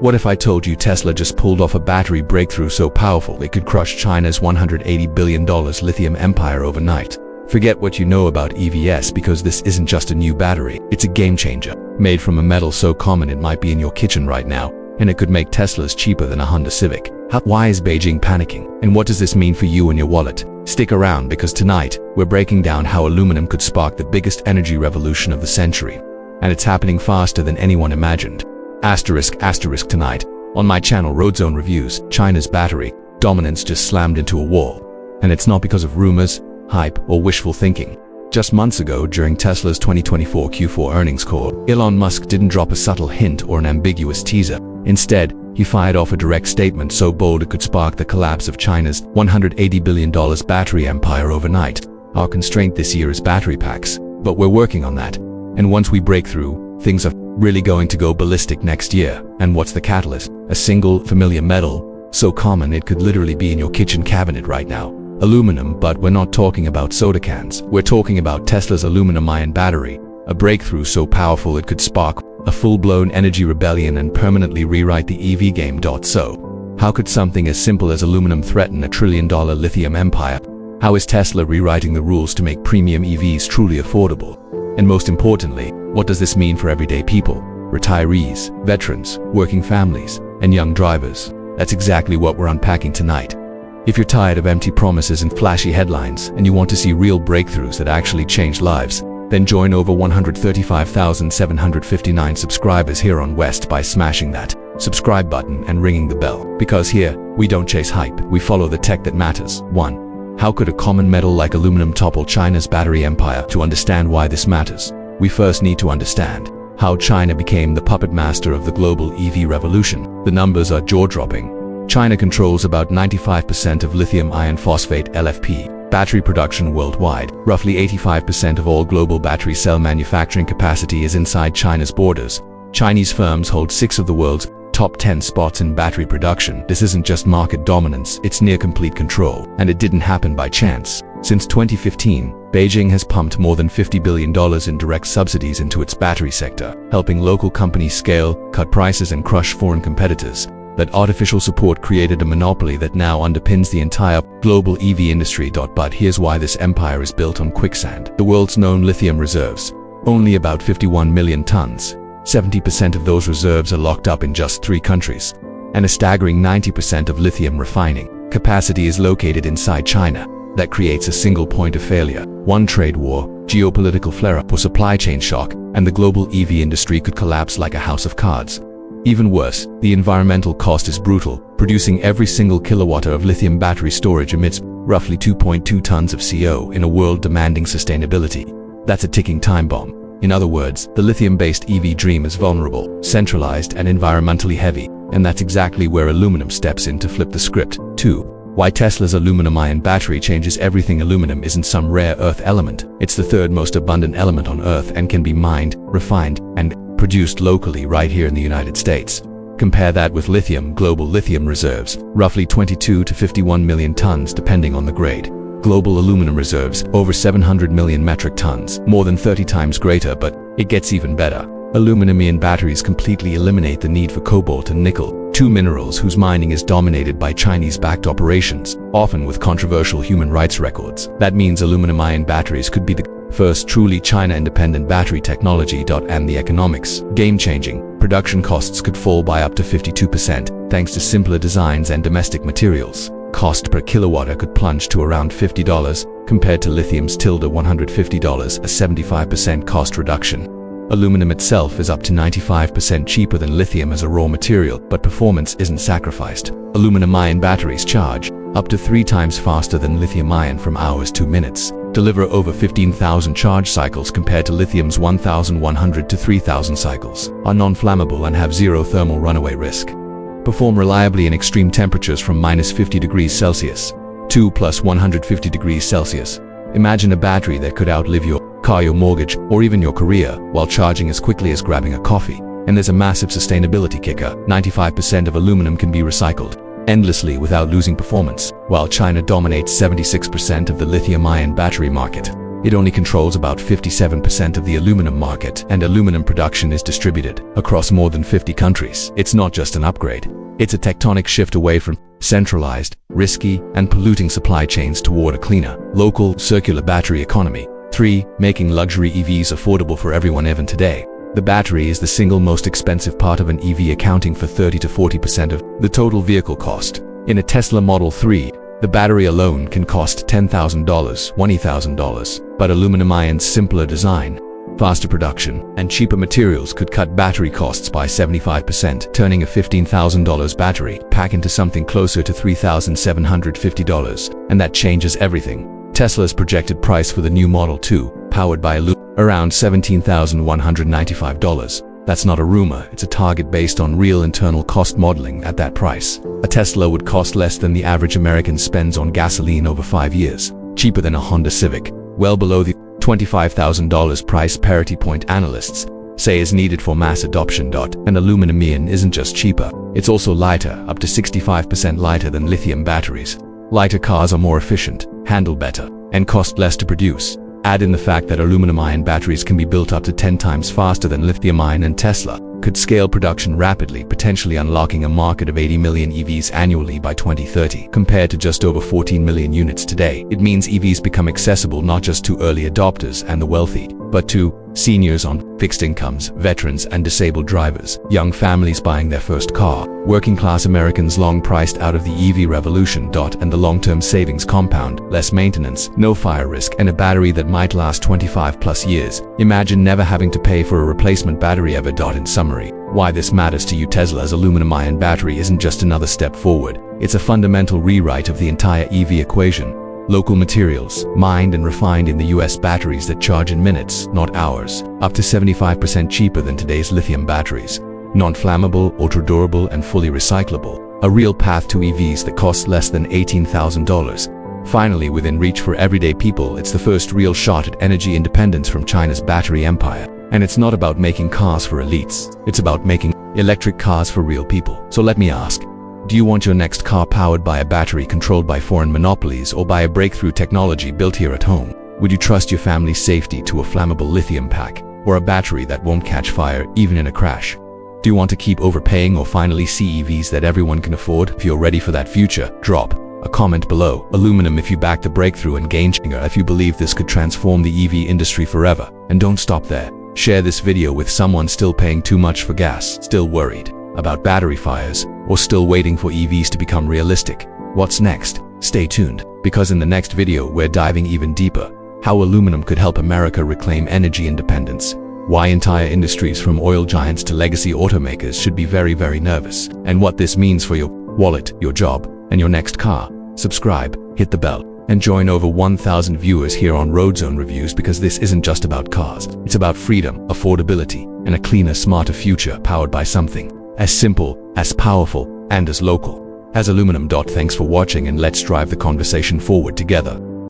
What if I told you Tesla just pulled off a battery breakthrough so powerful it could crush China's $180 billion lithium empire overnight? Forget what you know about EVs, because this isn't just a new battery, it's a game changer. Made from a metal so common it might be in your kitchen right now, and it could make Teslas cheaper than a Honda Civic. Why is Beijing panicking? And what does this mean for you and your wallet? Stick around, because tonight, we're breaking down how aluminum could spark the biggest energy revolution of the century. And it's happening faster than anyone imagined. Asterisk tonight, on my channel Roadzone Reviews, China's battery dominance just slammed into a wall. And it's not because of rumors, hype, or wishful thinking. Just months ago, during Tesla's 2024 Q4 earnings call, Elon Musk didn't drop a subtle hint or an ambiguous teaser. Instead, he fired off a direct statement so bold it could spark the collapse of China's $180 billion battery empire overnight. Our constraint this year is battery packs, but we're working on that. And once we break through, things are really going to go ballistic next year. And what's the catalyst? A single, familiar metal, so common it could literally be in your kitchen cabinet right now. Aluminum, but we're not talking about soda cans. We're talking about Tesla's aluminum-ion battery, a breakthrough so powerful it could spark a full-blown energy rebellion and permanently rewrite the EV game. So, how could something as simple as aluminum threaten a trillion-dollar lithium empire? How is Tesla rewriting the rules to make premium EVs truly affordable? And most importantly, what does this mean for everyday people? Retirees, veterans, working families, and young drivers. That's exactly what we're unpacking tonight. If you're tired of empty promises and flashy headlines, and you want to see real breakthroughs that actually change lives, then join over 135,759 subscribers here on West by smashing that subscribe button and ringing the bell. Because here, we don't chase hype, we follow the tech that matters. 1. How could a common metal like aluminum topple China's battery empire? To understand why this matters, we first need to understand how China became the puppet master of the global EV revolution. The numbers are jaw-dropping. China controls about 95% of lithium iron phosphate (LFP) battery production worldwide. Roughly 85% of all global battery cell manufacturing capacity is inside China's borders. Chinese firms hold 6 of the world's top 10 spots in battery production. This isn't just market dominance, it's near complete control. And it didn't happen by chance. Since 2015, Beijing has pumped more than $50 billion in direct subsidies into its battery sector, helping local companies scale, cut prices, and crush foreign competitors. That artificial support created a monopoly that now underpins the entire global EV industry. But here's why this empire is built on quicksand. The world's known lithium reserves, only about 51 million tons. 70% of those reserves are locked up in just 3 countries. And a staggering 90% of lithium refining capacity is located inside China. That creates a single point of failure. One trade war, geopolitical flare-up, or supply chain shock, and the global EV industry could collapse like a house of cards. Even worse, the environmental cost is brutal. Producing every single kilowatt of lithium battery storage emits roughly 2.2 tons of CO in a world demanding sustainability. That's a ticking time bomb. In other words, the lithium-based EV dream is vulnerable, centralized, and environmentally heavy, and that's exactly where aluminum steps in to flip the script. 2. Why Tesla's aluminum-ion battery changes everything. Aluminum isn't some rare earth element. It's the 3rd most abundant element on Earth and can be mined, refined, and produced locally right here in the United States. Compare that with lithium. Global lithium reserves, roughly 22 to 51 million tons depending on the grade. Global aluminum reserves, over 700 million metric tons, more than 30 times greater. But it gets even better. Aluminum-ion batteries completely eliminate the need for cobalt and nickel, 2 minerals whose mining is dominated by Chinese-backed operations, often with controversial human rights records. That means aluminum-ion batteries could be the first truly China-independent battery technology. And the economics, game-changing. Production costs could fall by up to 52% thanks to simpler designs and domestic materials. Cost per kilowatt could plunge to around $50 compared to lithium's $150, a 75% cost reduction. Aluminum itself is up to 95% cheaper than lithium as a raw material, but performance isn't sacrificed. Aluminum-ion batteries charge up to 3 times faster than lithium-ion from hours to minutes. Deliver over 15,000 charge cycles compared to lithium's 1,100 to 3,000 cycles. Are non-flammable and have 0 thermal runaway risk. Perform reliably in extreme temperatures from -50 degrees Celsius to +150 degrees Celsius. Imagine a battery that could outlive your car, your mortgage, or even your career while charging as quickly as grabbing a coffee. And there's a massive sustainability kicker. 95% of aluminum can be recycled endlessly without losing performance. While China dominates 76% of the lithium-ion battery market, It only controls about 57% of the aluminum market, and aluminum production is distributed across more than 50 countries. It's not just an upgrade. It's a tectonic shift away from centralized, risky, and polluting supply chains toward a cleaner, local, circular battery economy. 3. Making luxury EVs affordable for everyone even today. The battery is the single most expensive part of an EV, accounting for 30 to 40% of the total vehicle cost. In a Tesla Model 3, the battery alone can cost $10,000, $20,000, but aluminum-ion's simpler design, faster production, and cheaper materials could cut battery costs by 75%, turning a $15,000 battery pack into something closer to $3,750, and that changes everything. Tesla's projected price for the new Model 2, powered by around $17,195. That's not a rumor, it's a target based on real internal cost modeling. At that price, a Tesla would cost less than the average American spends on gasoline over 5 years, cheaper than a Honda Civic, well below the $25,000 price parity point analysts say is needed for mass adoption. And aluminum-ion isn't just cheaper, it's also lighter, up to 65% lighter than lithium batteries. Lighter cars are more efficient, handle better, and cost less to produce. Add in the fact that aluminum-ion batteries can be built up to 10 times faster than lithium-ion, and Tesla could scale production rapidly, potentially unlocking a market of 80 million EVs annually by 2030, compared to just over 14 million units today. It means EVs become accessible not just to early adopters and the wealthy, but to seniors on fixed incomes, veterans and disabled drivers, young families buying their first car, working-class Americans long priced out of the EV revolution. And the long-term savings compound: less maintenance, no fire risk, and a battery that might last 25+ years. Imagine never having to pay for a replacement battery ever. In summary, why this matters to you: Tesla's aluminum-ion battery isn't just another step forward, it's a fundamental rewrite of the entire EV equation. Local materials, mined and refined in the US, batteries that charge in minutes, not hours, up to 75% cheaper than today's lithium batteries. Non-flammable, ultra-durable, and fully recyclable. A real path to EVs that cost less than $18,000. Finally within reach for everyday people, it's the first real shot at energy independence from China's battery empire. And it's not about making cars for elites, it's about making electric cars for real people. So let me ask, do you want your next car powered by a battery controlled by foreign monopolies, or by a breakthrough technology built here at home? Would you trust your family's safety to a flammable lithium pack, or a battery that won't catch fire even in a crash? Do you want to keep overpaying, or finally see EVs that everyone can afford? If you're ready for that future, drop a comment below. Aluminum if you back the breakthrough, and game changer if you believe this could transform the EV industry forever. And don't stop there. Share this video with someone still paying too much for gas, still worried about battery fires, or still waiting for EVs to become realistic. What's next? Stay tuned, because in the next video we're diving even deeper. How aluminum could help America reclaim energy independence. Why entire industries from oil giants to legacy automakers should be very, very nervous. And what this means for your wallet, your job, and your next car. Subscribe, hit the bell, and join over 1,000 viewers here on Roadzone Reviews, because this isn't just about cars. It's about freedom, affordability, and a cleaner, smarter future powered by something as simple, as powerful, and as local as aluminum. Thanks for watching, and let's drive the conversation forward together.